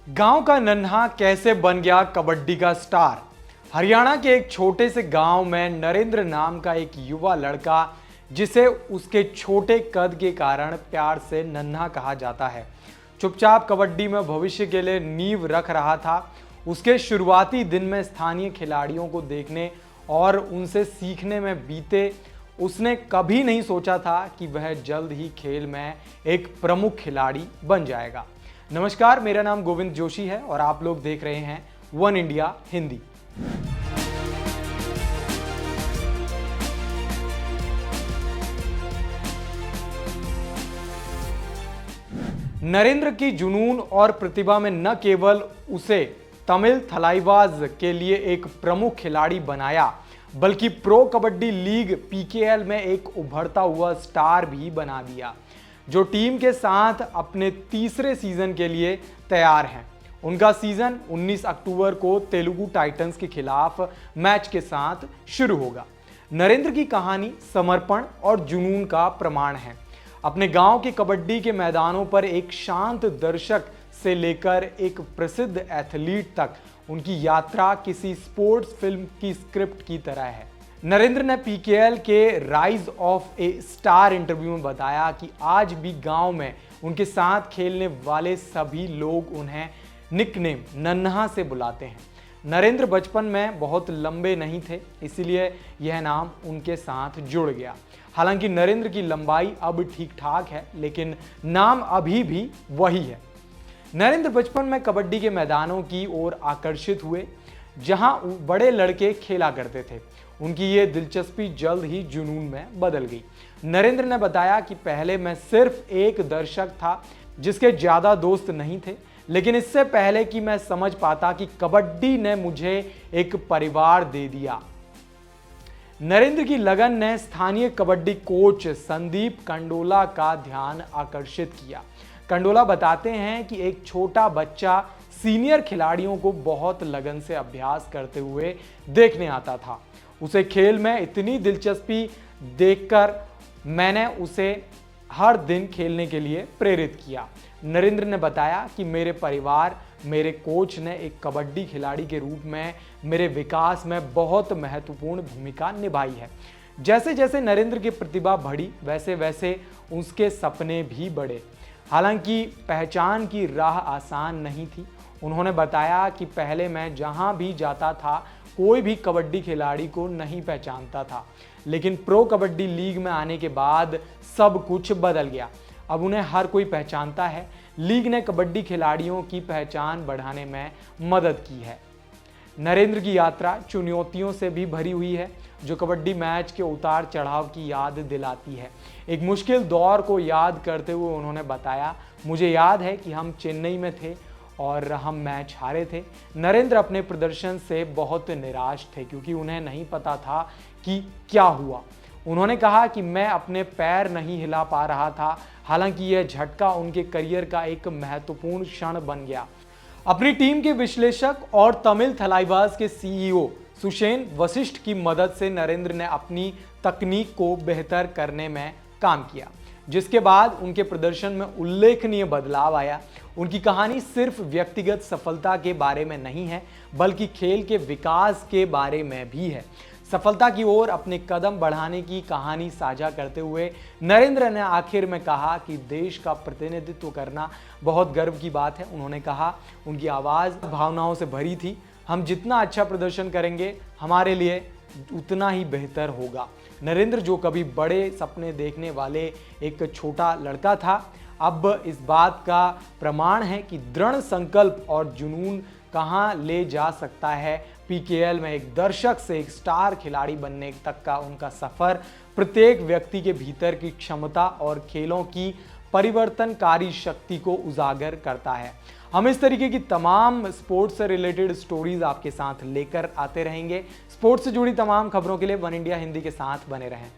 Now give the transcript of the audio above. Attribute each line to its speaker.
Speaker 1: गांव का नन्हा कैसे बन गया कबड्डी का स्टार। हरियाणा के एक छोटे से गांव में नरेंद्र नाम का एक युवा लड़का, जिसे उसके छोटे कद के कारण प्यार से नन्हा कहा जाता है, चुपचाप कबड्डी में भविष्य के लिए नींव रख रहा था। उसके शुरुआती दिन में स्थानीय खिलाड़ियों को देखने और उनसे सीखने में बीते। उसने कभी नहीं सोचा था कि वह जल्द ही खेल में एक प्रमुख खिलाड़ी बन जाएगा। नमस्कार, मेरा नाम गोविंद जोशी है और आप लोग देख रहे हैं वन इंडिया हिंदी। नरेंद्र की जुनून और प्रतिभा में न केवल उसे तमिल थलाइवाज के लिए एक प्रमुख खिलाड़ी बनाया, बल्कि प्रो कबड्डी लीग पीकेएल में एक उभरता हुआ स्टार भी बना दिया, जो टीम के साथ अपने तीसरे सीजन के लिए तैयार हैं। उनका सीजन 19 अक्टूबर को तेलुगु टाइटंस के खिलाफ मैच के साथ शुरू होगा। नरेंद्र की कहानी समर्पण और जुनून का प्रमाण है। अपने गांव के कबड्डी के मैदानों पर एक शांत दर्शक से लेकर एक प्रसिद्ध एथलीट तक उनकी यात्रा किसी स्पोर्ट्स फिल्म की स्क्रिप्ट की तरह है। नरेंद्र ने पीकेएल के rise of A star interview में बताया कि आज भी गांव में उनके साथ खेलने वाले सभी लोग उन्हें निकनेम नन्हा से बुलाते हैं। नरेंद्र बचपन में बहुत लंबे नहीं थे, इसलिए यह नाम उनके साथ जुड़ गया। हालांकि नरेंद्र की लंबाई अब ठीक ठाक है, लेकिन नाम अभी भी वही है। नरेंद्र बचपन में कबड्डी के मैदानों की ओर आकर्षित हुए, जहां बड़े लड़के खेला करते थे। उनकी ये दिलचस्पी जल्द ही जुनून में बदल गई। नरेंद्र ने बताया कि पहले मैं सिर्फ एक दर्शक था, जिसके ज्यादा दोस्त नहीं थे, लेकिन इससे पहले कि मैं समझ पाता कि कबड्डी ने मुझे एक परिवार दे दिया। नरेंद्र की लगन ने स्थानीय कबड्डी कोच संदीप कंडोला का ध्यान आकर्षित किया। कंडोला बताते हैं कि एक छोटा बच्चा सीनियर खिलाड़ियों को बहुत लगन से अभ्यास करते हुए देखने आता था। उसे खेल में इतनी दिलचस्पी देखकर मैंने उसे हर दिन खेलने के लिए प्रेरित किया। नरेंद्र ने बताया कि मेरे परिवार, मेरे कोच ने एक कबड्डी खिलाड़ी के रूप में मेरे विकास में बहुत महत्वपूर्ण भूमिका निभाई है। जैसे जैसे नरेंद्र की प्रतिभा बढ़ी, वैसे वैसे उसके सपने भी बढ़े। हालांकि पहचान की राह आसान नहीं थी। उन्होंने बताया कि पहले मैं जहां भी जाता था, कोई भी कबड्डी खिलाड़ी को नहीं पहचानता था, लेकिन प्रो कबड्डी लीग में आने के बाद सब कुछ बदल गया। अब उन्हें हर कोई पहचानता है। लीग ने कबड्डी खिलाड़ियों की पहचान बढ़ाने में मदद की है। नरेंद्र की यात्रा चुनौतियों से भी भरी हुई है, जो कबड्डी मैच के उतार चढ़ाव की याद दिलाती है। एक मुश्किल दौर को याद करते हुए उन्होंने बताया, मुझे याद है कि हम चेन्नई में थे और हम मैच हारे थे। नरेंद्र अपने प्रदर्शन से बहुत निराश थे, क्योंकि उन्हें नहीं पता था कि क्या हुआ। उन्होंने कहा कि मैं अपने पैर नहीं हिला पा रहा था। हालांकि यह झटका उनके करियर का एक महत्वपूर्ण क्षण बन गया। अपनी टीम के विश्लेषक और तमिल थलाइवाज के सीईओ सुशेन वशिष्ठ की मदद से नरेंद्र ने अपनी तकनीक को बेहतर करने में काम किया, जिसके बाद उनके प्रदर्शन में उल्लेखनीय बदलाव आया। उनकी कहानी सिर्फ व्यक्तिगत सफलता के बारे में नहीं है, बल्कि खेल के विकास के बारे में भी है। सफलता की ओर अपने कदम बढ़ाने की कहानी साझा करते हुए नरेंद्र ने आखिर में कहा कि देश का प्रतिनिधित्व करना बहुत गर्व की बात है। उन्होंने कहा, उनकी आवाज़ भावनाओं से भरी थी। हम जितना अच्छा प्रदर्शन करेंगे, हमारे लिए उतना ही बेहतर होगा। नरेंद्र, जो कभी बड़े सपने देखने वाले एक छोटा लड़का था, अब इस बात का प्रमाण है कि दृढ़ संकल्प और जुनून कहां ले जा सकता है। पीकेएल में एक दर्शक से एक स्टार खिलाड़ी बनने तक का उनका सफर प्रत्येक व्यक्ति के भीतर की क्षमता और खेलों की परिवर्तनकारी शक्ति को उजागर करता है। हम इस तरीके की तमाम स्पोर्ट्स से रिलेटेड स्टोरीज आपके साथ लेकर आते रहेंगे। स्पोर्ट्स से जुड़ी तमाम खबरों के लिए वन इंडिया हिंदी के साथ बने रहें।